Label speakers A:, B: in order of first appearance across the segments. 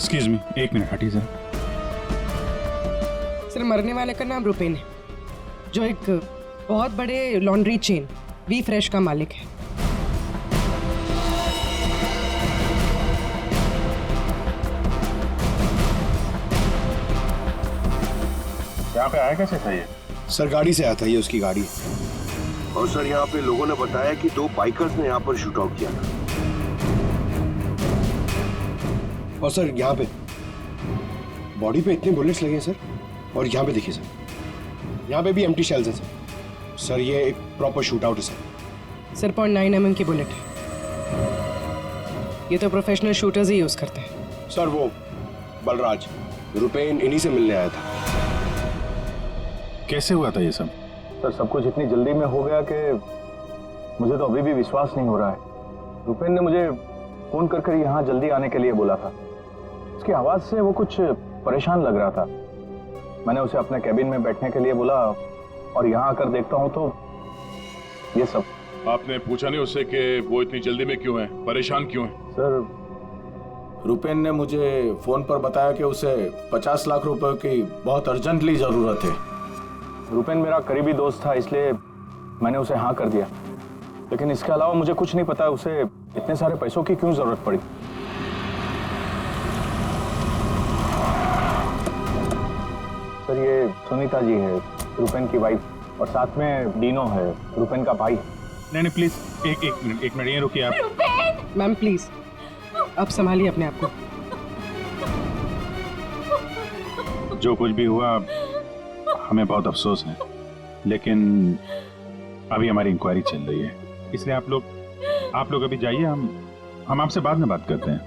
A: Excuse me, एक minute हटिए sir.
B: Sir, मरने वाले का नाम रुपेन है, जो एक बहुत बड़े लॉन्ड्री चेन वी फ्रेश का मालिक है।
A: यहाँ पे आया कैसे था ये?
C: सर गाड़ी से आया था, ये उसकी गाड़ी है।
D: और सर यहाँ पे लोगों ने बताया कि 2 बाइकर्स ने यहाँ पर शूट आउट किया था।
C: और सर यहाँ पे बॉडी पे इतने बुलेट्स लगे हैं सर। और यहाँ पे देखिए सर, यहाँ पे भी एम्प्टी शेल्स हैं सर। सर ये एक प्रॉपर शूट आउट है सर।
B: सर 0.9 mm की बुलेट है। ये तो प्रोफेशनल शूटर्स ही यूज करते हैं।
C: सर वो बलराज रुपेन इन्हीं से मिलने आया था।
A: कैसे हुआ था ये सब?
E: सर सब कुछ इतनी जल्दी में हो गया कि मुझे तो अभी भी विश्वास नहीं हो रहा है। रुपेन ने मुझे फोन कर यहाँ जल्दी आने के लिए बोला था। उसकी आवाज से वो कुछ परेशान लग रहा था। मैंने उसे अपने कैबिन में बैठने के लिए बोला और यहाँ आकर देखता हूँ तो ये सब।
F: आपने पूछा नहीं उससे कि वो इतनी जल्दी में क्यों है, परेशान क्यों है?
E: सर
G: रुपेन ने मुझे फोन पर बताया कि उसे 50 लाख रुपए की बहुत अर्जेंटली जरूरत है।
E: रुपेन मेरा करीबी दोस्त था, इसलिए मैंने उसे हाँ कर दिया। लेकिन इसके अलावा मुझे कुछ नहीं पता उसे इतने सारे पैसों की क्यों जरूरत पड़ी। सर ये सुनीता जी है, रुपेन की वाइफ, और साथ में डीनो है, रुपेन का भाई।
A: नहीं प्लीज एक मिनट ये रुकिए आप।
B: मैम प्लीज, अब संभालिए अपने आप को।
A: जो कुछ भी हुआ हमें बहुत अफसोस है, लेकिन अभी हमारी इंक्वायरी चल रही है, इसलिए आप लोग अभी जाइए। हम आपसे बाद में बात करते हैं।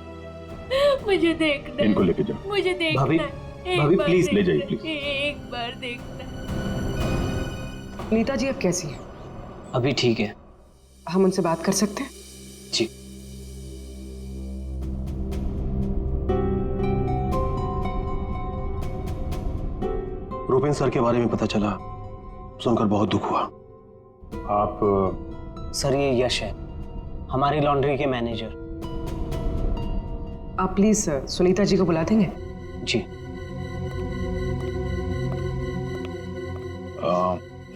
H: मुझे देखना,
A: इनको लेके जाओ।
H: मुझे देखना।
I: भाभी प्लीज
A: ले जाइए प्लीज।
H: एक बार देखना।
B: नीता जी अब कैसी है?
I: अभी ठीक है
B: हम उनसे बात कर सकते हैं?
I: जी।
C: रुपेन सर के बारे में पता चला, सुनकर बहुत दुख हुआ।
A: आप
I: सर ये यश है, हमारी लॉन्ड्री के मैनेजर।
B: आप प्लीज सुनीता जी को बुला देंगे?
I: जी।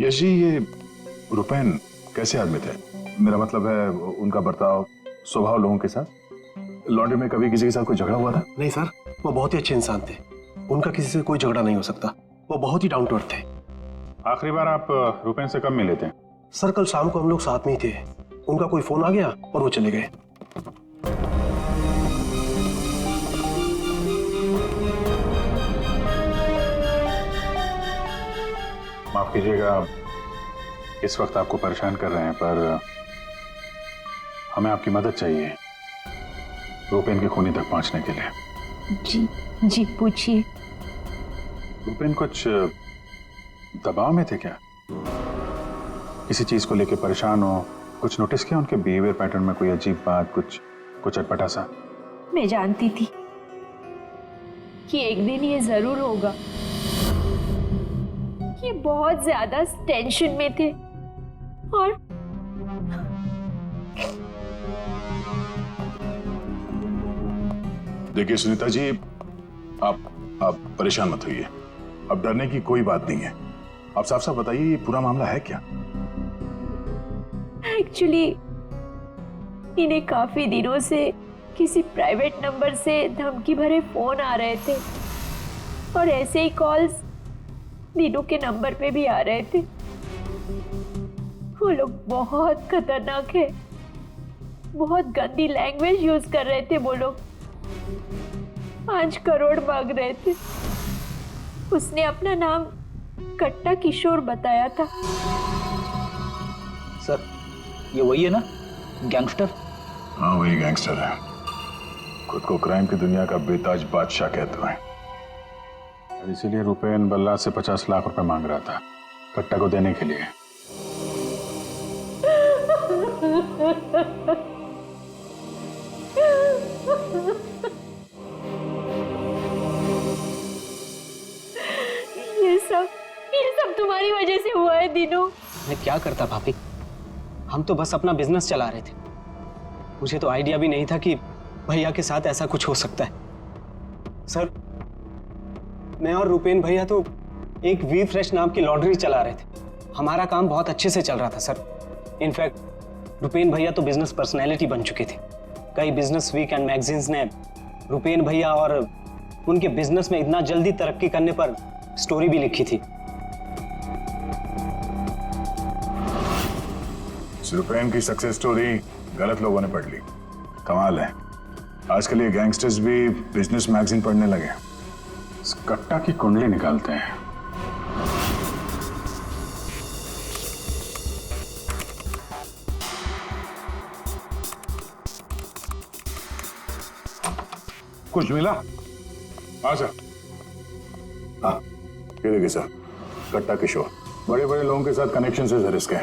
F: यश जी, ये रुपेन कैसे आदमी थे? मेरा मतलब है उनका बर्ताव, स्वभाव लोगों के साथ। लॉन्ड्री में कभी किसी के साथ कोई झगड़ा हुआ था?
C: नहीं सर, वो बहुत ही अच्छे इंसान थे। उनका किसी से कोई झगड़ा नहीं हो सकता। वो बहुत ही डाउन टू अर्थ थे।
A: आखिरी बार आप रुपेन से कब मिले थे?
C: सर कल शाम को हम लोग साथ में ही थे। उनका कोई फोन आ गया और वो चले गए।
A: माफ कीजिएगा इस वक्त आपको परेशान कर रहे हैं, पर हमें आपकी मदद चाहिए रुपेन के खूनी तक पहुंचने के लिए।
H: जी पूछिए।
A: रुपेन कुछ दबाव में थे क्या? किसी चीज को लेकर परेशान हो? कुछ नोटिस किया उनके बिहेवियर पैटर्न में? कोई अजीब बात, कुछ अटपटा सा?
H: मैं जानती थी कि एक दिन ये जरूर होगा। ये बहुत ज्यादा टेंशन में थे और
F: देखिए सुनीता जी, आप परेशान मत होइए। अब डरने की कोई बात नहीं है। आप साफ साफ बताइए ये पूरा मामला है क्या?
H: एक्चुअली इन्हें काफी दिनों से किसी प्राइवेट नंबर से धमकी भरे फोन आ रहे थे और ऐसे ही कॉल्स दीनू के नंबर पे भी आ रहे थे। वो लोग बहुत खतरनाक है, बहुत गंदी लैंग्वेज यूज कर रहे थे। वो लोग 5 करोड़ मांग रहे थे। उसने अपना नाम कट्टा किशोर बताया था।
I: सर ये वही है ना, गैंगस्टर?
F: हाँ वही गैंगस्टर है। खुद को क्राइम की दुनिया का बेताज बादशाह कहते हैं।
A: इसीलिए रुपेन बल्ला से 50 लाख रुपए मांग रहा था कट्टा को देने के लिए।
H: ये सब तुम्हारी वजह से हुआ है दीनू।
I: मैं क्या करता भाभी, हम तो बस अपना बिजनेस चला रहे थे। मुझे तो आइडिया भी नहीं था कि भैया के साथ ऐसा कुछ हो सकता है। सर, मैं और रुपेन भैया तो एक वी फ्रेश नाम की लॉन्ड्री चला रहे थे। हमारा काम बहुत अच्छे से चल रहा था सर। इनफैक्ट रुपेन भैया तो बिजनेस पर्सनैलिटी बन चुके थे। कई बिजनेस वीक एंड मैगजीन्स ने रुपेन भैया और उनके बिजनेस में इतना जल्दी तरक्की करने पर स्टोरी भी लिखी थी।
F: रुपेन की सक्सेस स्टोरी गलत लोगों ने पढ़ ली। कमाल है, आजकल ये गैंगस्टर्स भी बिजनेस मैगजीन पढ़ने लगे।
A: इस कट्टा की कुंडली निकालते हैं।
F: कुछ मिला? हाँ सर। हाँ, ये देखिए सर, कट्टा किशोर बड़े बड़े लोगों के साथ कनेक्शन से सर इसके।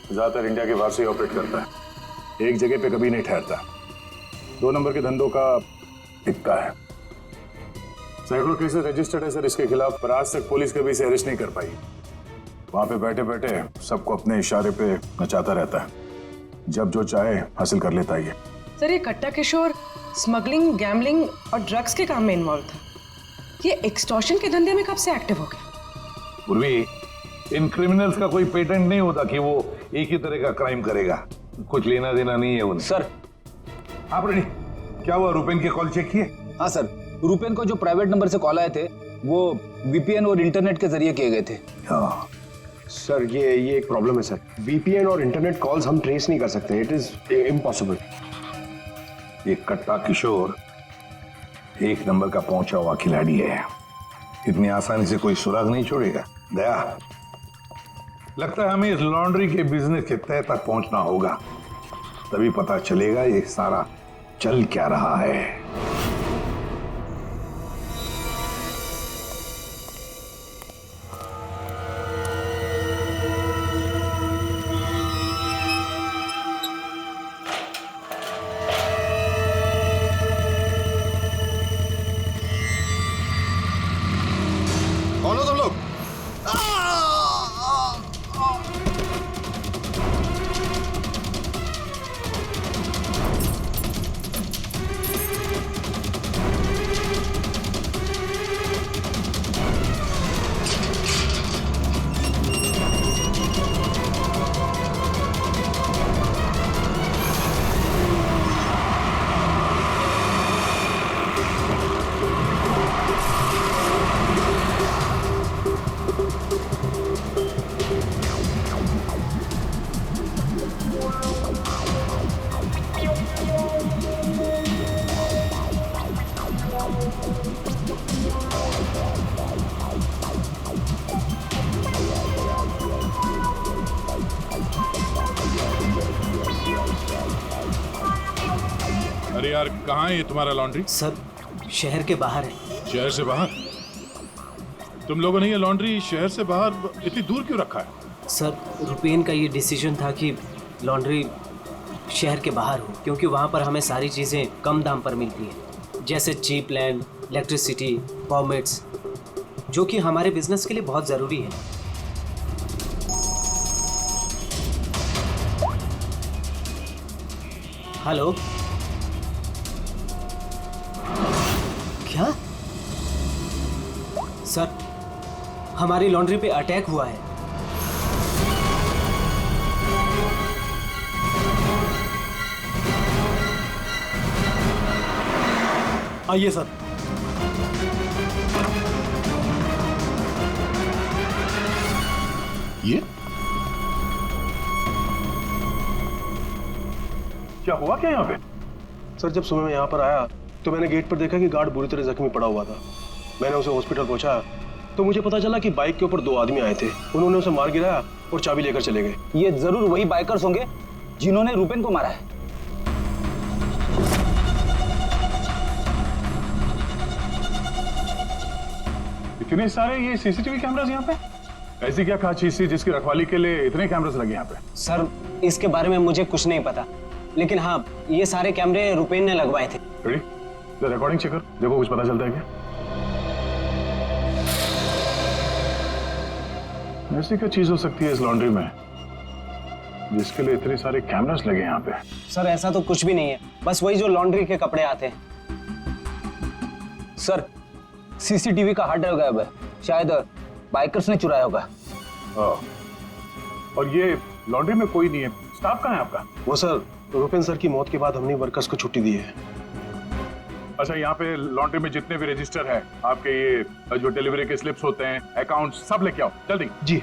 F: ज्यादातर इंडिया के बाहर से ऑपरेट करता है, एक जगह पे कभी नहीं ठहरता। 2 नंबर के धंधों का टिक्का है। सैकड़ों केसेस रजिस्टर्ड है सर इसके खिलाफ, पर आज तक पुलिस कभी इसे अरेस्ट नहीं कर पाई। वहां पे बैठे बैठे सबको अपने इशारे पे नचाता रहता है, जब जो चाहे हासिल कर लेता है।
B: सर, ये कट्टा किशोर स्मगलिंग, गैम्बलिंग और ड्रग्स के काम में इन्वॉल्व था। ये एक्सटॉर्शन के धंधे में कब से एक्टिव हो गया?
J: पूर्वी, इन क्रिमिनल्स का कोई पेटेंट नहीं होता कि वो एक ही तरह का क्राइम करेगा। कुछ लेना देना नहीं है उन्हें।
E: सर,
J: आप रेडी? क्या हुआ, रुपेन के कॉल चेक किए?
E: हाँ सर, रुपेन को जो प्राइवेट नंबर से कॉल आए थे वो वीपीएन और इंटरनेट के जरिए किए गए थे।
J: हाँ
C: सर, ये एक प्रॉब्लम है सर। वीपीएन और इंटरनेट कॉल्स हम ट्रेस नहीं कर सकते। It is impossible.
J: ये कट्टा किशोर 1 नंबर का पहुंचा हुआ खिलाड़ी है। इतनी आसानी से कोई सुराग नहीं छोड़ेगा। दया, लगता है हमें इस लॉन्ड्री के बिजनेस के तह तक पहुंचना होगा, तभी पता चलेगा ये सारा चल क्या रहा है।
C: कौन हो तुम लोग?
A: अरे यार, कहाँ है ये तुम्हारा लॉन्ड्री?
I: सर, शहर के बाहर है।
A: शहर से बाहर? तुम लोगों ने ये लॉन्ड्री शहर से बाहर इतनी दूर क्यों रखा है?
I: सर, रुपेन का ये डिसीजन था कि लॉन्ड्री शहर के बाहर हो, क्योंकि वहाँ पर हमें सारी चीज़ें कम दाम पर मिलती हैं, जैसे चीप लैंड, इलेक्ट्रिसिटी, परमिट्स, जो कि हमारे बिजनेस के लिए बहुत ज़रूरी है। हेलो, क्या? सर, हमारी लॉन्ड्री पे अटैक हुआ है। आइए सर।
A: ये क्या हुआ क्या यहाँ पे?
C: सर, जब सुबह मैं यहाँ पर आया तो मैंने गेट पर देखा कि गार्ड बुरी तरह जख्मी पड़ा हुआ था। मैंने उसे हॉस्पिटल पहुंचाया तो मुझे पता चला कि बाइक के ऊपर 2 आदमी आए थे। उन्होंने उसे मार गिराया और चाबी लेकर चले गए।
E: ये जरूर वही बाइकर्स होंगे जिन्होंने रुपेन को मारा है।
A: इतने सारे ये सीसीटीवी कैमरास यहाँ पे? ऐसी क्या खास चीज थी जिसकी रखवाली के लिए इतने कैमरास लगे यहाँ पे?
I: सर, इसके बारे में मुझे कुछ नहीं पता, लेकिन हाँ, ये सारे कैमरे रुपेन ने लगवाए थे।
A: रेडी? रिकॉर्डिंग चेक कर, देखो कुछ पता चलता है क्या? ऐसी क्या चीज हो सकती है इस लॉन्ड्री में जिसके लिए इतने सारे कैमरास लगे यहाँ पे?
I: सर, ऐसा तो कुछ भी नहीं है, बस वही जो लॉन्ड्री के कपड़े आते हैं।
G: सर सीसीटीवी का हार्ड ड्राइव गायब है, शायद बाइकर्स ने चुराया होगा।
F: और ये लॉन्ड्री में कोई नहीं है, स्टाफ कहाँ है आपका?
C: वो सर, रुपेन सर की मौत के बाद हमने वर्कर्स को छुट्टी दी है।
F: अच्छा, यहाँ पे लॉन्ड्री में जितने भी रजिस्टर है आपके, ये जो डिलीवरी के स्लिप्स होते हैं, अकाउंट, सब लेके आओ जल्दी।
C: जी।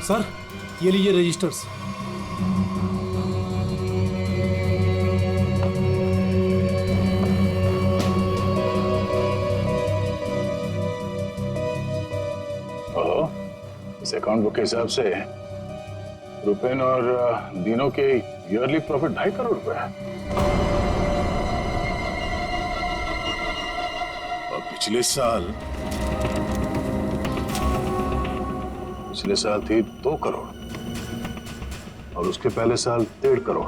K: सर ये लीजिए रजिस्टर्स।
F: इस अकाउंट बुक के हिसाब से रुपेन और दिनों के ईयरली प्रॉफिट 2.5 करोड़ रुपए है। और पिछले साल थी 2 करोड़ और उसके पहले साल 1.5 करोड़।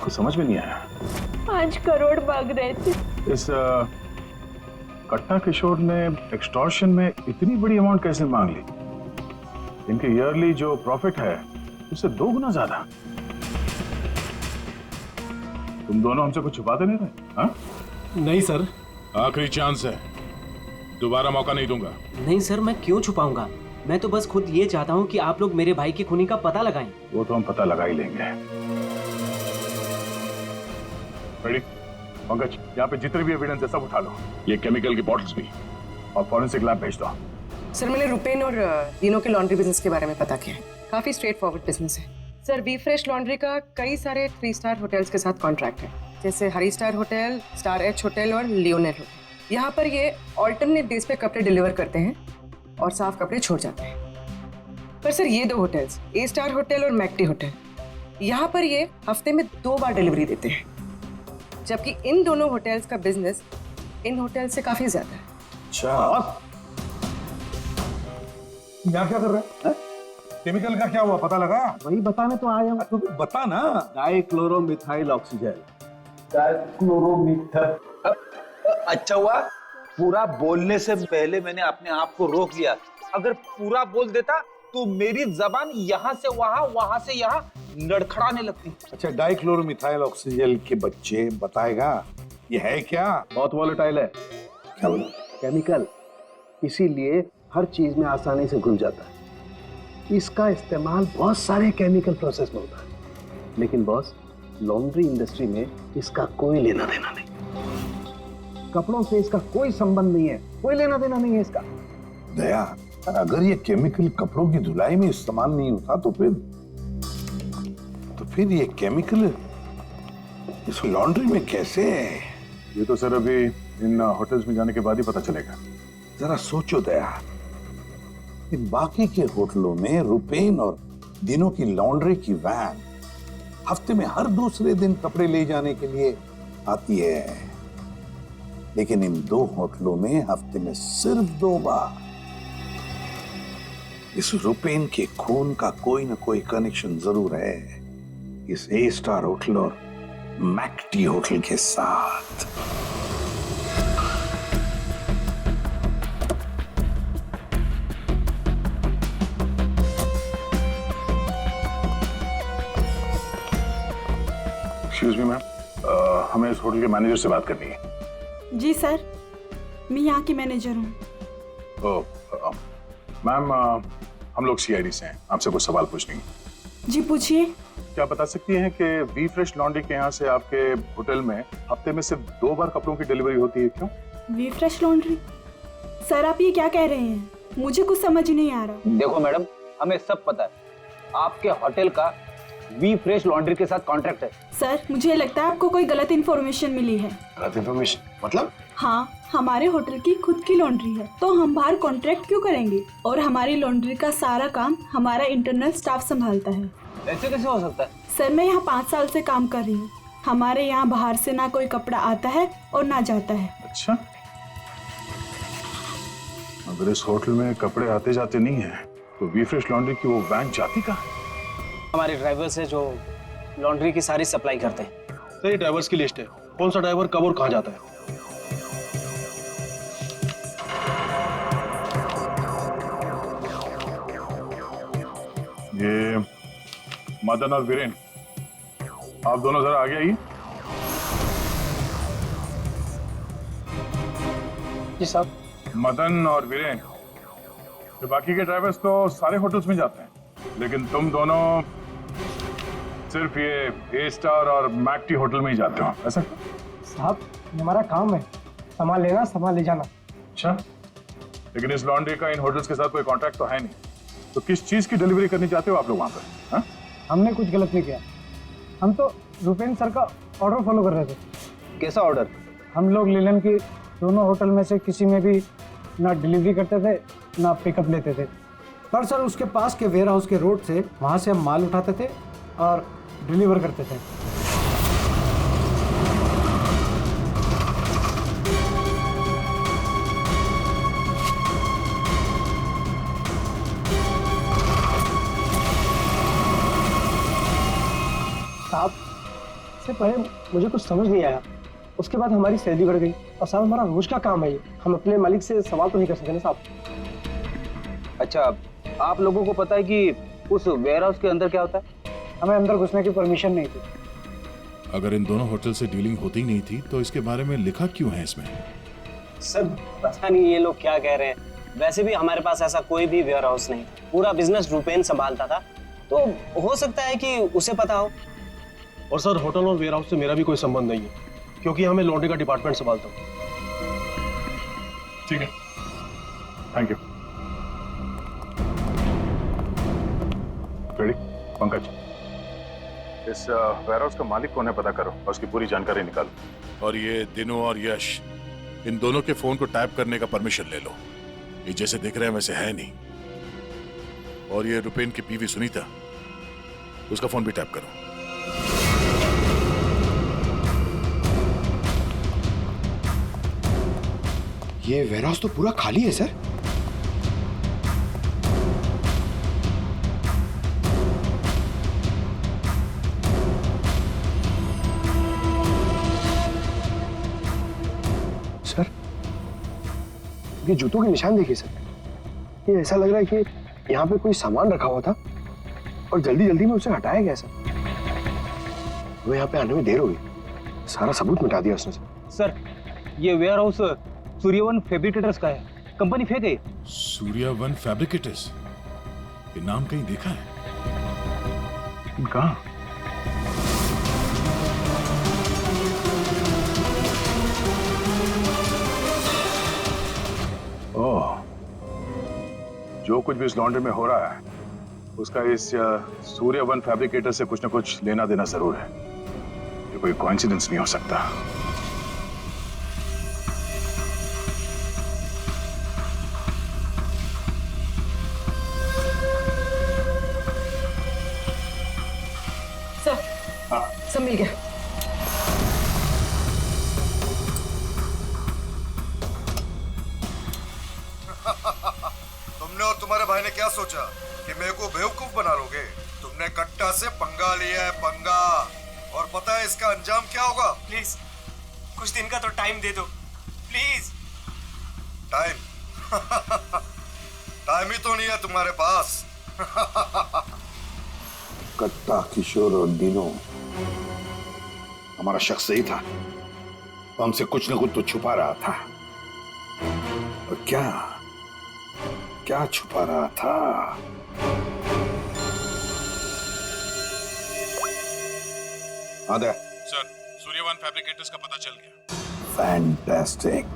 F: कुछ समझ में नहीं आया।
H: 5 करोड़ मांग रहे थे।
F: इस कट्टा किशोर ने एक्सटॉर्शन में इतनी बड़ी अमाउंट कैसे मांग ली? इनके ईयरली जो प्रॉफिट है उससे 2 गुना ज्यादा। तुम दोनों हमसे कुछ छुपाते नहीं रहे? हाँ?
K: नहीं सर।
F: आखिरी चांस है, दोबारा मौका नहीं दूंगा।
I: नहीं सर, मैं क्यों छुपाऊंगा? मैं तो बस खुद ये चाहता हूँ कि आप लोग मेरे भाई की खूनी का पता लगाएं।
F: वो तो हम पता लगा ही लेंगे। रेडी? पंकज, यहाँ पे जितने भी एविडेंस है सब उठा लो, ये केमिकल की बॉटल्स भी, और फॉरेंसिक लैब भेज दो।
B: सर मैंने रुपेन और दिनों के लॉन्ड्री बिजनेस के बारे में पता किया है। काफी स्ट्रेट फॉरवर्ड बिजनेस है सर। वी फ्रेश लॉन्ड्री का कई सारे 3 स्टार होटल्स के साथ कॉन्ट्रैक्ट है, जैसे हरी star hotel, star H hotel और लियोनेल होटल। यहाँ पर ये ऑल्टरनेट डेज पे कपड़े डिलीवर करते हैं और साफ कपड़े छोड़ जाते हैं। पर सर ये 2 होटल्स, ए स्टार होटल और मैक्टी होटल, यहाँ पर ये हफ्ते में 2 बार डिलीवरी देते हैं, जबकि इन दोनों होटल्स का बिजनेस इन होटल से काफी ज्यादा है।
J: अच्छा, यहाँ क्या कर रहे हैं? केमिकल का क्या हुआ, पता लगा?
E: वही बताने तो आया हूँ।
J: तो बता ना।
E: डाइक्लोरोमिथाइल ऑक्सीजन।
G: अच्छा हुआ पूरा बोलने से पहले मैंने अपने आप को रोक लिया। अगर पूरा बोल देता तो मेरी जबान यहाँ से वहाँ, वहाँ से यहाँ लड़खड़ाने लगती।
J: अच्छा, डाइक्लोरोमिथाइल ऑक्सीजन के बच्चे बताएगा ये है क्या?
E: बहुत वॉलेटाइल है।
J: क्या बोला?
E: केमिकल, इसीलिए हर चीज में आसानी से घुल जाता है। इसका इस्तेमाल बहुत सारे केमिकल प्रोसेस में होता है, लेकिन बॉस लॉन्ड्री इंडस्ट्री में इसका कोई लेना देना नहीं। कपड़ों से इसका कोई संबंध नहीं है, कोई लेना देना नहीं है इसका।
J: दया, अगर ये केमिकल कपड़ों की धुलाई में इस्तेमाल नहीं होता तो फिर ये केमिकल इस लॉन्ड्री में कैसे?
F: ये तो सर अभी इन होटल्स में जाने के बाद ही पता चलेगा।
J: जरा सोचो दया, इन बाकी के होटलों में रुपेन और दिनों की लॉन्ड्री की वैन हफ्ते में हर दूसरे दिन कपड़े ले जाने के लिए आती है, लेकिन इन 2 होटलों में हफ्ते में सिर्फ 2 बार। इस रुपेन के खून का कोई ना कोई कनेक्शन जरूर है इस ए स्टार होटल और मैक्टी होटल के साथ।
F: एक्सक्यूज मी मैम, हमें इस होटल के मैनेजर से बात करनी है।
L: जी सर, मैं यहाँ की मैनेजर हूँ।
F: मैम, हम लोग सीआईडी से हैं, आपसे कुछ सवाल पूछने हैं।
L: जी पूछिए।
F: क्या बता सकती हैं कि वी फ्रेश लॉन्ड्री के यहाँ से आपके होटल में हफ्ते में सिर्फ 2 बार कपड़ों की डिलीवरी होती है, क्यों?
L: We fresh laundry? सर आप ये क्या कह रहे हैं? मुझे कुछ समझ नहीं आ रहा।
G: देखो मैडम, हमें सब पता है, आपके होटल का वी फ्रेश लॉन्ड्री के साथ कॉन्ट्रैक्ट है।
L: सर मुझे लगता है आपको कोई गलत इन्फॉर्मेशन मिली है।
J: गलत इन्फॉर्मेशन मतलब?
L: हाँ, हमारे होटल की खुद की लॉन्ड्री है, तो हम बाहर कॉन्ट्रैक्ट क्यों करेंगे? और हमारी लॉन्ड्री का सारा काम हमारा इंटरनल स्टाफ संभालता है।
G: ऐसे कैसे हो सकता है?
L: सर मैं यहाँ 5 साल से काम कर रही हूँ। हमारे यहाँ बाहर से ना कोई कपड़ा आता है और ना जाता है।
F: अच्छा, अगर इस होटल में कपड़े आते जाते नहीं है तो वीफ्रेश लॉन्ड्री की वो वैन जाती कहाँ है?
I: हमारे ड्राइवर से जो लॉन्ड्री की सारी सप्लाई करते हैं।
K: सर ये ड्राइवर्स की लिस्ट है, कौन सा ड्राइवर कब और कहाँ जाता है।
F: ये मदन और वीरेन, आप दोनों जरा आगे आइए।
I: जी साहब।
F: मदन और वीरेन, ये बाकी के ड्राइवर्स तो सारे होटल्स में जाते हैं, लेकिन तुम दोनों सिर्फ ये ए स्टार और मैक टी होटल में ही जाते हो, ऐसा?
K: साहब हमारा काम है, सामान लेना सामान ले जाना।
F: अच्छा, लेकिन इस लॉन्ड्री का इन होटल्स के साथ कोई कॉन्ट्रैक्ट तो है नहीं, तो किस चीज की डिलीवरी करनी चाहते हो आप लोग वहां पर? हाँ?
K: हमने कुछ गलत नहीं किया, हम तो रुपेन सर का ऑर्डर फॉलो कर रहे थे।
I: कैसा ऑर्डर?
K: हम लोग लीलन की दोनों होटल में से किसी में भी ना डिलीवरी करते थे ना पिकअप लेते थे, पर सर उसके पास के वेयर हाउस के रोड से वहाँ से हम माल उठाते थे और डिलीवर करते थे।
I: साहब इससे पहले मुझे कुछ समझ नहीं आया, उसके बाद हमारी सैलरी बढ़ गई और साहब हमारा रोज का काम है ये, हम अपने मालिक से सवाल तो नहीं कर सकते ना साहब।
G: अच्छा, आप लोगों को पता है कि उस वेयर हाउस के अंदर क्या होता है?
K: हमें अंदर घुसने की परमिशन नहीं थी।
A: अगर इन दोनों होटल से डीलिंग होती नहीं थी तो इसके बारे में लिखा क्यों है इसमें?
I: सर पता नहीं ये लोग क्या कह रहे हैं, वैसे भी हमारे पास ऐसा कोई भी वेयर हाउस नहीं, पूरा बिजनेस रुपेन संभालता था, तो हो सकता है कि उसे पता हो।
K: और सर होटल और वेयर हाउस से मेरा भी कोई संबंध नहीं है, क्योंकि हमें लॉन्ड्री का डिपार्टमेंट संभालता हूँ।
F: ठीक है, थैंक यू। रेडी? पंकज, इस वेयर हाउस का मालिक कौन है पता करो और उसकी पूरी जानकारी निकालो।
A: और ये दिनों और यश, इन दोनों के फोन को टैप करने का परमिशन ले लो, ये जैसे दिख रहे हैं वैसे है नहीं। और ये रुपेन की बीवी सुनीता, उसका फोन भी टैप करो।
C: ये वेयरहाउस तो पूरा खाली है सर। सर ये जूतों के निशान देखिए सर, ये ऐसा लग रहा है कि यहाँ पे कोई सामान रखा हुआ था और जल्दी जल्दी में उसे हटाया गया सर। वो यहाँ पे आने में देर हो गई, सारा सबूत मिटा दिया उसने
G: सर। ये वेयर हाउस सूर्यवन फैब्रिकेटर्स का है, कंपनी फेक है।
A: सूर्यवन फैब्रिकेटर्स, ये नाम कहीं देखा है?
F: कहाँ? ओह, जो कुछ भी इस लॉन्ड्री में हो रहा है उसका इस सूर्यवन फैब्रिकेटर से कुछ न कुछ लेना देना जरूर है। ये कोई कोइंसिडेंस नहीं हो सकता।
B: सब मिल गया।
M: तुमने और तुम्हारे भाई ने क्या सोचा कि मेरे को बेवकूफ बना लोगे? तुमने कट्टा से पंगा लिया है, पंगा। और पता है इसका अंजाम क्या होगा?
I: प्लीज कुछ दिन का तो टाइम दे दो प्लीज।
M: टाइम? टाइम ही तो नहीं है तुम्हारे पास।
J: कट्टा, किशोर और दिनों, हमारा शख्स सही था, वो हमसे कुछ न कुछ तो छुपा रहा था। और क्या क्या छुपा रहा था? आदे
A: सर, सूर्यवन फैब्रिकेटर्स का पता चल गया।
J: फैंटास्टिक।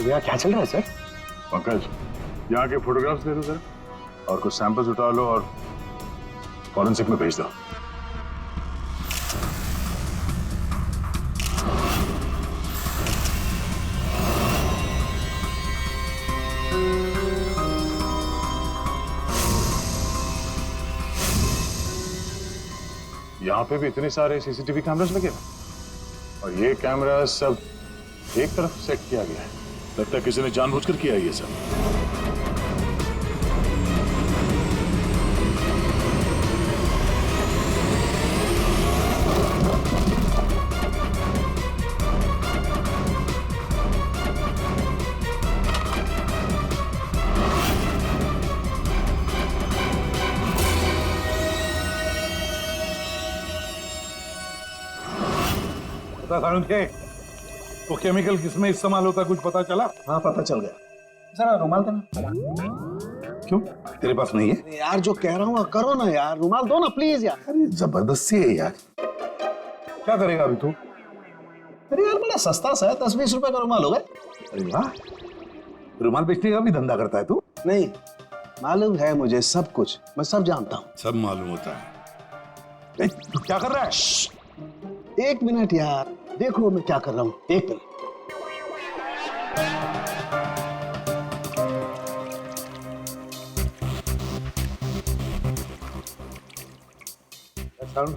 C: यहाँ क्या चल रहा है सर?
F: पंकज, यहाँ के फोटोग्राफ्स दे दो जरा और कुछ सैंपल्स उठा लो और फॉरेंसिक में भेज दो। यहाँ पे भी इतने सारे सीसीटीवी कैमरास लगे हैं और ये कैमरा सब एक तरफ सेट किया गया है। लगता है किसी ने जानबूझकर किया है ये सब।
J: के वो केमिकल किसमें इस्तेमाल होता कुछ पता चला?
C: हाँ पता चल गया। जरा रुमाल देना।
J: क्यों तेरे पास नहीं है?
C: यार जो कह रहा हूँ करो ना यार, रुमाल दो ना प्लीज यार।
J: अरे जबरदस्ती है यार। क्या करेगा अभी तू?
C: अरे यार बड़ा सस्ता सा है, 10-20 रुपए का रुमाल होगा।
J: अरे वाह, रुमाल बेचने का भी धंधा करता है तू?
C: नहीं, मालूम है मुझे सब कुछ, मैं सब जानता हूँ।
J: सब मालूम होता है। तू क्या कर रहा है?
C: 1 मिनट यार, देखो मैं क्या कर रहा हूँ। 1 मिनट।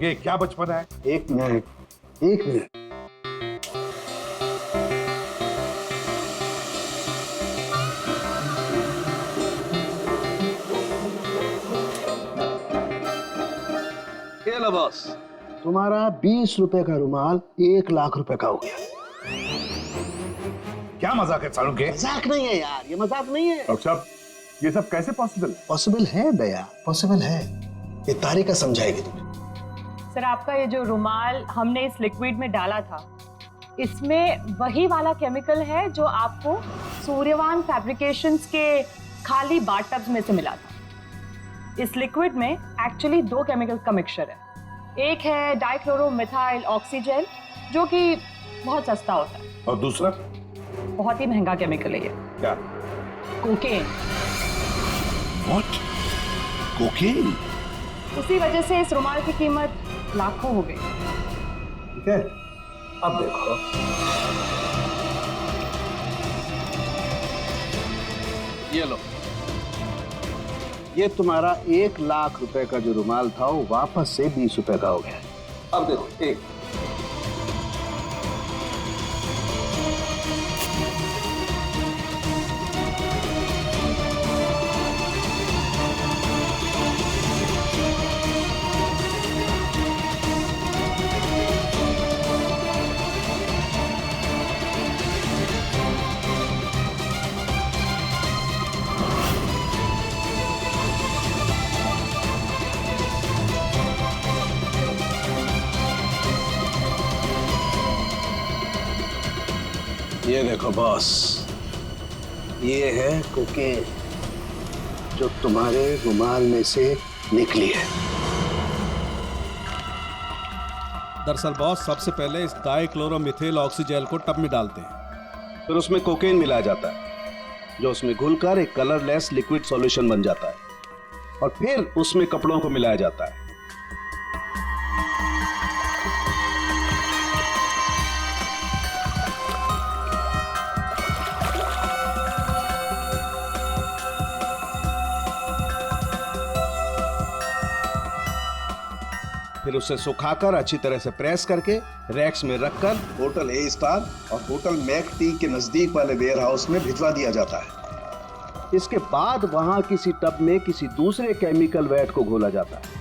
J: के क्या बचपन है?
C: 1 मिनट, 1 मिनट। ये लो बॉस, तुम्हारा 20 रुपए का रुमाल 1 लाख रुपए का हो गया।
J: क्या मजाक है सालू के?
C: मजाक नहीं है यार, ये मजाक नहीं है।
F: डॉक्टर साहब, ये सब कैसे पॉसिबल है?
C: पॉसिबल है दया, पॉसिबल है। ये तारिका समझाएगी तुम्हें।
N: सर, आपका ये जो रुमाल हमने इस लिक्विड में डाला था, इसमें वही वाला केमिकल है जो आपको सूर्यवान फैब्रिकेशंस के खाली बाथटब्स में से मिला था। इस लिक्विड में एक्चुअली 2 केमिकल्स का मिक्सचर है। एक है डाइक्लोरोमिथाइल ऑक्सीजेल, जो कि बहुत सस्ता होता है,
J: और दूसरा
N: बहुत ही महंगा केमिकल है ये।
J: क्या?
N: कोकेन।
J: व्हाट? कोकेन?
N: उसी वजह से इस रुमाल की कीमत लाखों हो गई।
C: ठीक है, अब देखो। ये लो, ये तुम्हारा 1 लाख रुपए का जो रुमाल था वो वापस से 20 रुपए का हो गया। अब देखो, एक ये देखो बॉस, ये है कोकेन जो तुम्हारे रुमाल में से निकली है।
O: दरअसल बॉस, सबसे पहले इस डाइक्लोरोमिथाइल ऑक्सीजेल को टब में डालते हैं,
C: फिर उसमें कोकेन मिलाया जाता है जो उसमें घुलकर एक कलरलेस लिक्विड सॉल्यूशन बन जाता है, और फिर उसमें कपड़ों को मिलाया जाता है। फिर उसे सुखाकर अच्छी तरह से प्रेस करके रैक्स में रखकर होटल ए स्टार और होटल मैक टी के नजदीक वाले वेयर हाउस में भिजवा दिया जाता है। इसके बाद वहां किसी टब में किसी दूसरे केमिकल वैट को घोला जाता है।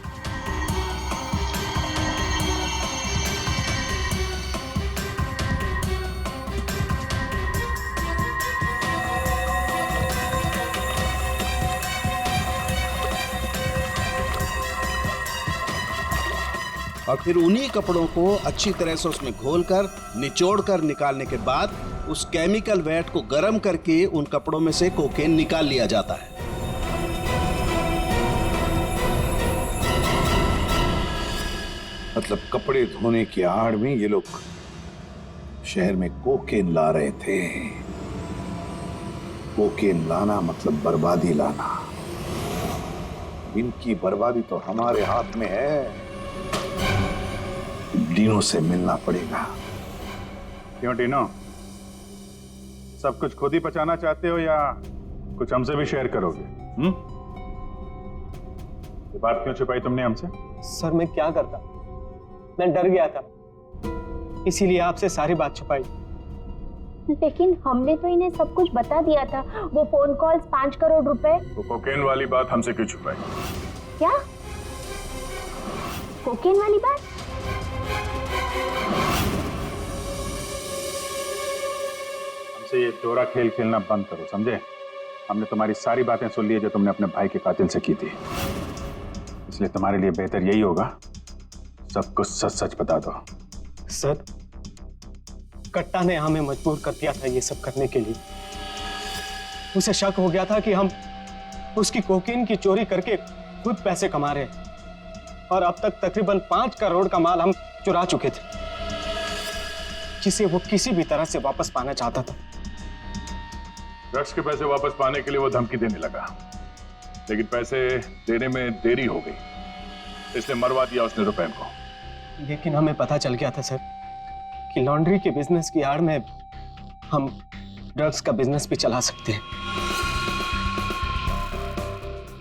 C: और फिर उन्हीं कपड़ों को अच्छी तरह से उसमें घोलकर निचोड़कर निकालने के बाद उस केमिकल वैट को गर्म करके उन कपड़ों में से कोकेन निकाल लिया जाता है।
J: मतलब कपड़े धोने की आड़ में ये लोग शहर में कोकेन ला रहे थे। कोकेन लाना मतलब बर्बादी लाना। इनकी बर्बादी तो हमारे हाथ में है। डीनो से मिलना पड़ेगा।
A: क्यों डीनो, सब कुछ खुद ही पचाना चाहते हो या कुछ हमसे भी शेयर करोगे? ये बात क्यों छुपाई तुमने हमसे?
I: सर मैं क्या करता, मैं डर गया था, इसीलिए आपसे सारी बात छुपाई।
H: लेकिन हमने तो इन्हें सब कुछ बता दिया था, वो फोन कॉल्स, 5 करोड़ रुपए।
F: वो कोकेन वाली बात हमसे क्यों छुपाई?
H: क्या कोकेन वाली बात?
A: हमसे ये दोहरा खेल खेलना बंद करो, समझे? हमने तुम्हारी सारी बातें सुन ली जो तुमने अपने भाई के कातिल से की थी, इसलिए तुम्हारे लिए बेहतर यही होगा सब कुछ सच सच बता दो।
I: सर, कट्टा ने हमें मजबूर कर दिया था ये सब करने के लिए। उसे शक हो गया था कि हम उसकी कोकीन की चोरी करके खुद पैसे कमा रहे हैं, और अब तक तकरीबन 5 करोड़ का माल हम चुरा चुके थे, जिसे वो किसी भी तरह से वापस पाना चाहता था।
F: ड्रग्स के पैसे वापस पाने के लिए वो धमकी देने लगा, लेकिन पैसे देने में देरी हो गई, इसलिए मरवा दिया उसने रुपैन को।
I: लेकिन हमें पता चल गया था सर कि लॉन्ड्री के बिजनेस की आड़ में हम ड्रग्स का बिजनेस भी चला सकते हैं।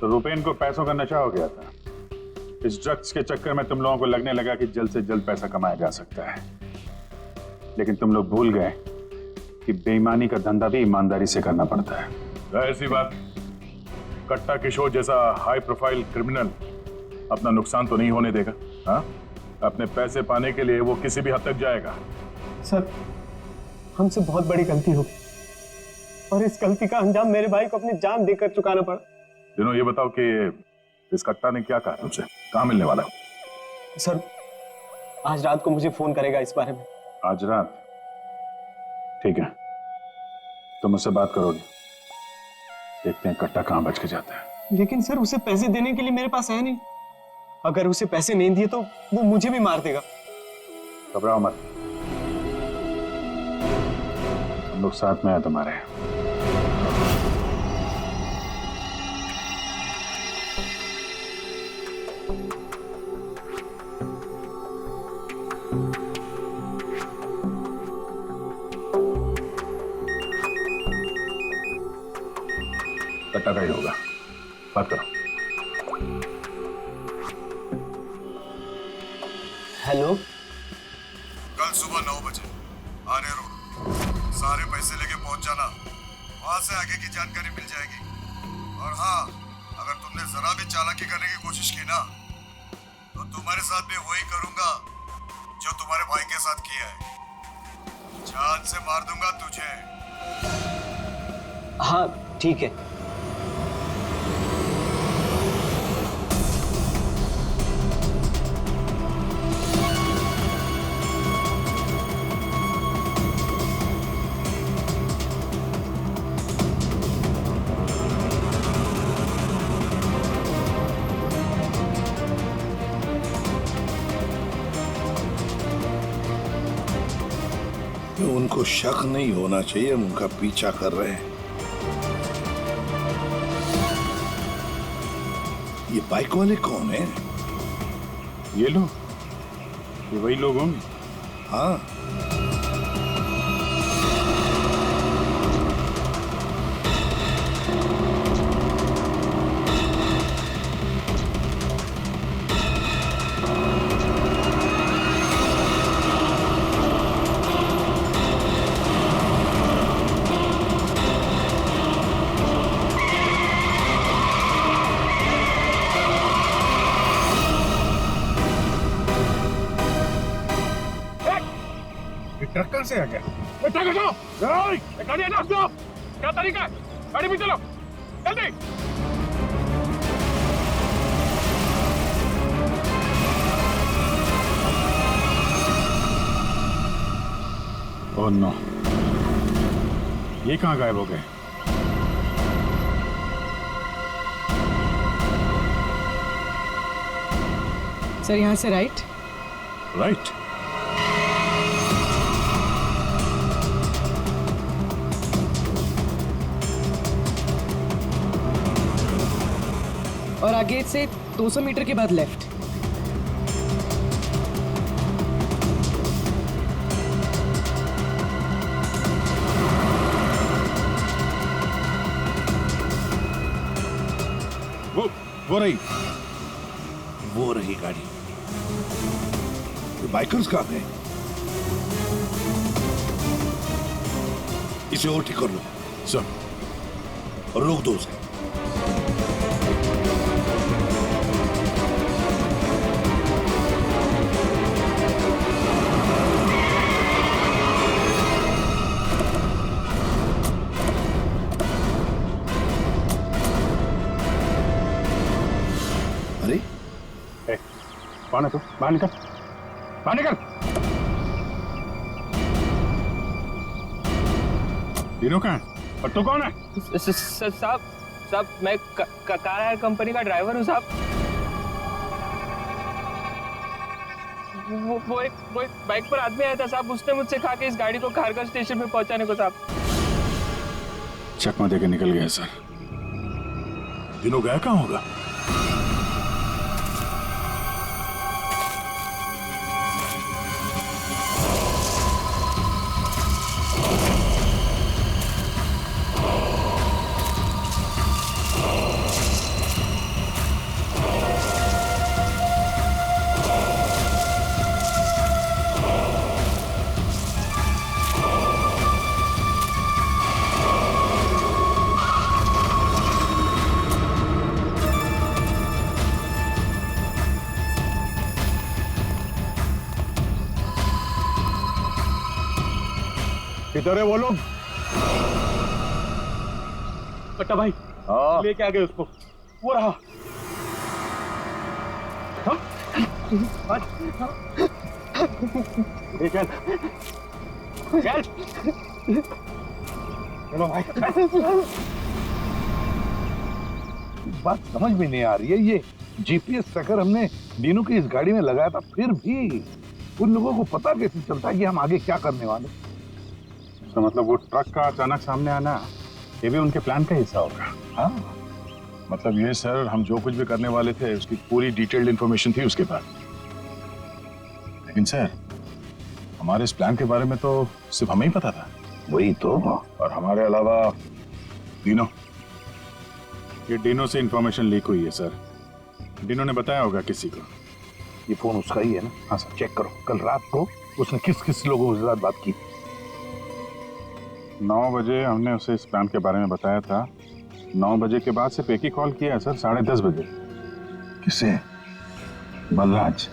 A: तो रुपैन को पैसों का नशा हो गया था। इस ड्रग्स के चक्कर में तुम लोगों को लगने लगा कि जल्द से जल्द पैसा कमाया जा सकता है, लेकिन तुम लोग भूल गए कि बेईमानी का धंधा भी ईमानदारी से करना पड़ता है।
F: ऐसी बात, कट्टा किशोर जैसा हाई प्रोफाइल क्रिमिनल अपना नुकसान तो नहीं होने देगा। हाँ, अपने पैसे पाने के लिए वो किसी भी हद तक जाएगा।
I: सर, हमसे बहुत बड़ी गलती हो गई, और इस गलती का अंजाम मेरे भाई को अपनी जान देकर चुकाना पड़ा।
F: दिनों, ये बताओ कि इस कट्टा ने क्या कहा तुमसे? कहाँ मिलने वाला?
I: सर, आज रात को मुझे फोन करेगा इस बारे में।
A: आज रात? ठीक है, तुम मुझसे बात करोगे, देखते हैं कट्टा कहाँ बच के जाता है।
I: लेकिन सर, उसे पैसे देने के लिए मेरे पास है नहीं। अगर उसे पैसे नहीं दिए तो वो मुझे भी मार देगा।
A: घबराओ मत, हम लोग साथ में हैं तुम्हारे।
F: कट्टा का ही होगा, बात करो।
I: हेलो,
M: कल सुबह 9 बजे आने रोड, सारे पैसे लेके पहुंच जाना, वहां से आगे की जानकारी मिल जाएगी। और हाँ, अगर तुमने जरा भी चालाकी करने की कोशिश की ना, तो तुम्हारे साथ भी वही करूंगा जो तुम्हारे भाई के साथ किया है। जान से मार दूंगा तुझे।
I: हाँ ठीक है।
J: उनको शक नहीं होना चाहिए, हम उनका पीछा कर रहे हैं। ये बाइक वाले कौन हैं?
A: ये लोग, ये वही लोग होंगे।
J: हाँ,
F: ट्रक कहाँ से आ गया? ट्रक हटाओ! गाड़ी हटाओ! क्या तरीका है? गाड़ी भी चलो, जल्दी!
A: ओह नो, ये कहाँ गायब हो गए?
B: सर, यहाँ से राइट।
F: राइट?
B: और आगे से 200 मीटर के बाद लेफ्ट।
F: वो रही।
J: वो रही गाड़ी। बाइकर्स कहाँ गए? इसे और ठीक कर लो
A: सर।
J: और रोक दो उसे। अरे
A: कौन है तू? बाहर निकल, बाहर निकल। तीनों कहाँ है और तू कौन है?
I: साहब मैं कार हायर कंपनी का ड्राइवर हूँ साहब। वो एक बाइक पर आदमी आया था साहब, उसने मुझसे कहा कि इस गाड़ी को खारगर स्टेशन पे पहुंचाने को साहब।
A: चकमा देके निकल गया सर।
J: दिनों गया कहाँ होगा?
F: किधर है वो लोग?
A: कट्टा भाई लेके आ गए उसको, वो रहा। चल चल चलो भाई।
J: बात समझ में नहीं आ रही है, ये जीपीएस ट्रैकर हमने दीनू की इस गाड़ी में लगाया था, फिर भी उन लोगों को पता कैसे चलता है कि हम आगे क्या करने वाले?
A: तो मतलब वो ट्रक का अचानक सामने आना ये भी उनके प्लान का हिस्सा होगा।
J: हाँ,
A: मतलब ये सर, हम जो कुछ भी करने वाले थे उसकी पूरी डिटेल्ड इंफॉर्मेशन थी उसके पास। लेकिन सर हमारे इस प्लान के बारे में तो सिर्फ हमें ही पता था।
J: वही तो।
A: और हमारे अलावा डिनो, ये डिनो से इंफॉर्मेशन लीक हुई है सर। डिनो ने बताया होगा किसी को।
J: ये फोन उसका ही है ना? हाँ सर, चेक करो कल रात को उसने किस किस लोगों के साथ बात की।
A: 9 बजे हमने उसे इस प्लान के बारे में बताया था। 9 बजे के बाद सिर्फ एक ही कॉल किया है सर, 10:30 बजे।
J: किसे? बलराज।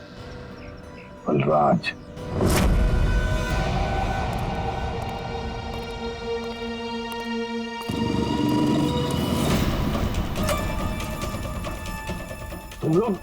J: बलराज
C: तुम लोग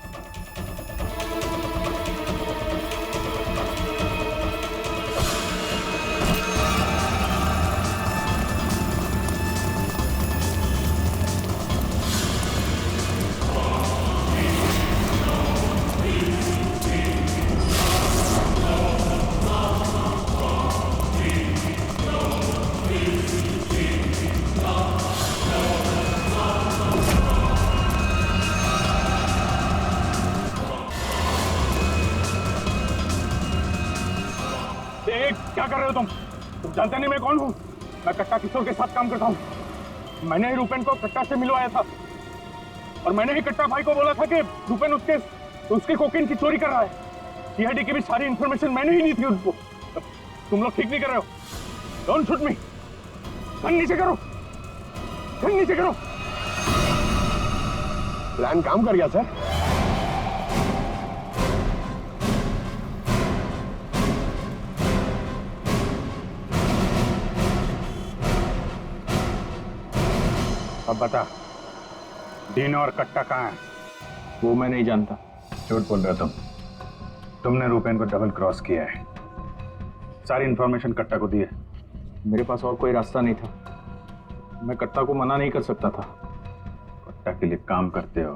A: क्या कर रहे हो तुम जानते नहीं मैं कौन हूँ? मैं कट्टा किशोर के साथ काम करता हूँ। मैंने ही रूपेन को कट्टा से मिलवाया था और मैंने ही कट्टा भाई को बोला था कि रूपेन उसके कोकीन की चोरी कर रहा है। सीआईडी की भी सारी इंफॉर्मेशन मैंने ही दी थी उसको। तुम लोग ठीक नहीं कर रहे हो। Don't shoot me. गन नीचे करो, गन नीचे करो।
C: प्लान काम कर गया सर।
A: अब बता, डिनो और कट्टा कहाँ है?
E: वो मैं नहीं जानता।
A: झूठ बोल रहे हो तुमने रूपेन को डबल क्रॉस किया है। सारी इंफॉर्मेशन कट्टा को दी है।
E: मेरे पास और कोई रास्ता नहीं था। मैं कट्टा को मना नहीं कर सकता था।
A: कट्टा के लिए काम करते हो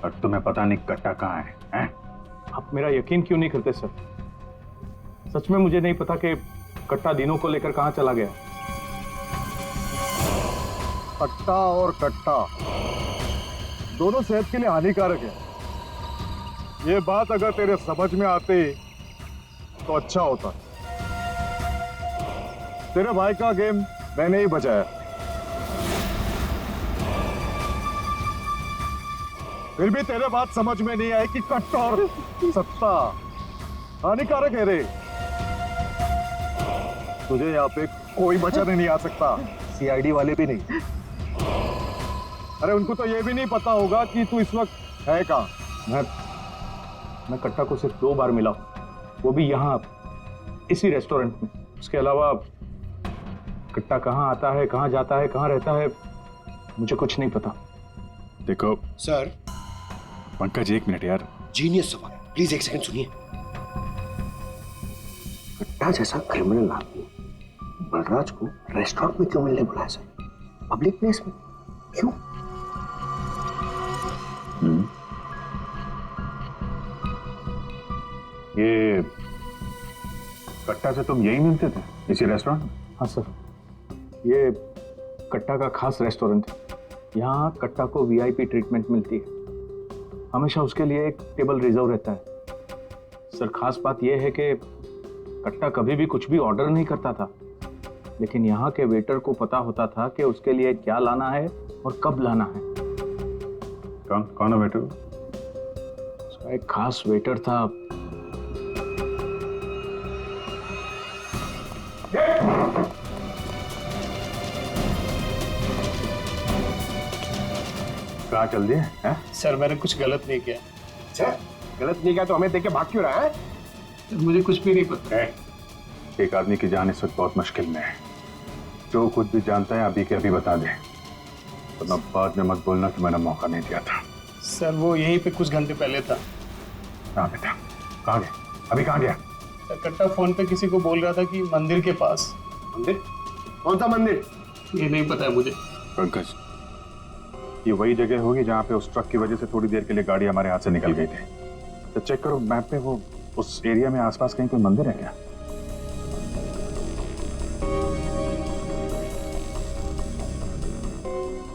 A: और तुम्हें पता नहीं कट्टा कहाँ है, हैं?
E: आप मेरा यकीन क्यों नहीं करते सर? सच में मुझे नहीं पता कि कट्टा दिनों को लेकर कहाँ चला गया।
M: कट्टा और कट्टा दोनों सेहत के लिए हानिकारक है। ये बात अगर तेरे समझ में आती तो अच्छा होता। तेरे भाई का गेम मैंने ही बचाया। फिर भी तेरे बात समझ में नहीं आई कि कट्टा और सत्ता हानिकारक है रे। तुझे यहाँ पे कोई बचाने नहीं आ सकता, सीआईडी वाले भी नहीं। अरे उनको तो ये भी नहीं पता होगा कि तू इस वक्त है कहाँ।
E: मैं कट्टा को सिर्फ 2 बार मिला, वो भी यहाँ इसी रेस्टोरेंट में। उसके अलावा कट्टा कहाँ आता है, कहाँ जाता है, कहाँ रहता है, मुझे कुछ नहीं पता।
A: देखो
C: सर,
A: पंकज 1 मिनट यार।
C: जीनियस सवाल, प्लीज 1 सेकंड सुनिए। कट्टा जैसा क्रिमिनल आदमी बलराज को रेस्टोरेंट में क्यों मिलने बुलाया सर? पब्लिक प्लेस में क्यों?
A: ये कट्टा से तुम यही मिलते थे, इसी रेस्टोरेंट में?
E: हाँ सर, ये कट्टा का खास रेस्टोरेंट है। यहाँ कट्टा को वीआईपी ट्रीटमेंट मिलती है। हमेशा उसके लिए एक टेबल रिजर्व रहता है। सर, खास बात यह है कि कट्टा कभी भी कुछ भी ऑर्डर नहीं करता था, लेकिन यहाँ के वेटर को पता होता था कि उसके लिए क्या लाना है और कब लाना है।
A: कौन है वेटर?
E: एक खास वेटर था।
A: कहाँ चल दिए हैं?
I: सर, मैंने कुछ गलत नहीं किया।
C: अच्छा, गलत नहीं किया तो हमें देख के भाग क्यों रहा है?
I: मुझे कुछ भी नहीं पता।
A: एक आदमी की जान इस वक्त बहुत मुश्किल में है। जो खुद भी जानता है अभी के अभी बता दे, वरना बाद में मत बोलना कि मैंने मौका नहीं दिया था।
I: सर, वो यहीं पे कुछ घंटे पहले था।
A: कहाँ पे था? कहाँ गया? अभी कहाँ गया?
I: सर, कट्टा फोन पे किसी को बोल रहा था कि मंदिर के पास।
C: मंदिर? कौन सा मंदिर?
I: ये नहीं पता है मुझे।
A: पंकज, ये वही जगह होगी जहाँ पे उस ट्रक की वजह से थोड़ी देर के लिए गाड़ी हमारे हाथ से निकल गई थी। तो चेक करो मैप पे, वो उस एरिया में आसपास कहीं कोई मंदिर है क्या?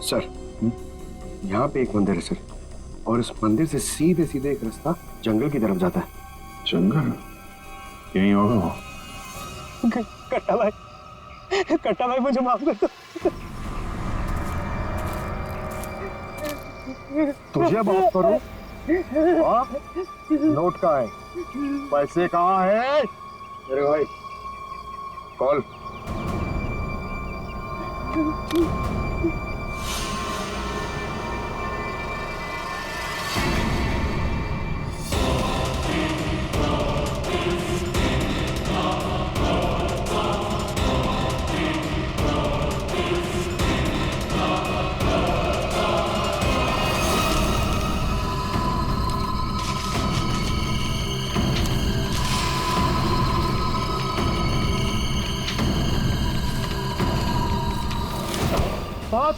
C: सर, यहाँ पे एक मंदिर है सर, और इस मंदिर से सीधे सीधे एक रास्ता जंगल की तरफ जाता है।
A: जंगल? यहीं होगा वो।
I: कट्टा भाई मुझे माफ कर दो।
M: तुझे माफ करूं? नोट कहाँ है? पैसे कहाँ है?
C: अरे भाई, कॉल।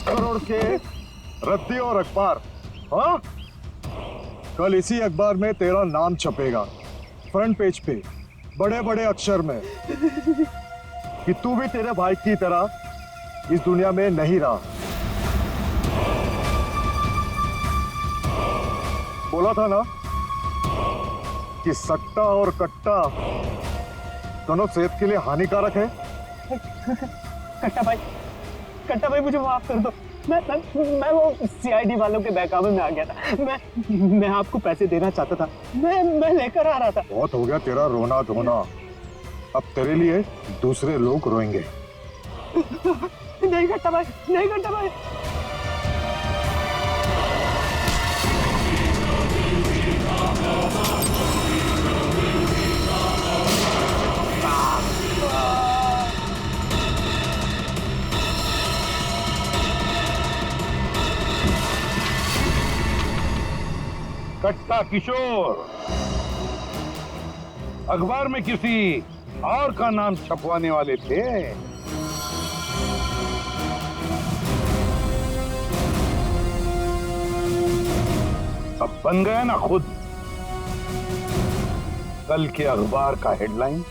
M: करोड़ के रद्दी और अखबार। हाँ, कल इसी अखबार में तेरा नाम छपेगा, फ्रंट पेज पे बड़े बड़े अक्षर में, कि तू भी तेरे भाई की तरह इस दुनिया में नहीं रहा। बोला था ना कि सट्टा और कट्टा दोनों सेहत के लिए हानिकारक है।
I: कट्टा भाई मुझे माफ कर दो। मैं वो सीआईडी वालों के बहकावे में आ गया था। मैं आपको पैसे देना चाहता था। मैं लेकर आ रहा था।
M: बहुत हो गया तेरा रोना धोना, अब तेरे लिए दूसरे लोग रोएंगे।
I: नहीं कट्टा भाई, नहीं कट्टा भाई।
J: कट्टा किशोर अखबार में किसी और का नाम छपवाने वाले थे। अब बन गया ना खुद। कल के अखबार का हेडलाइन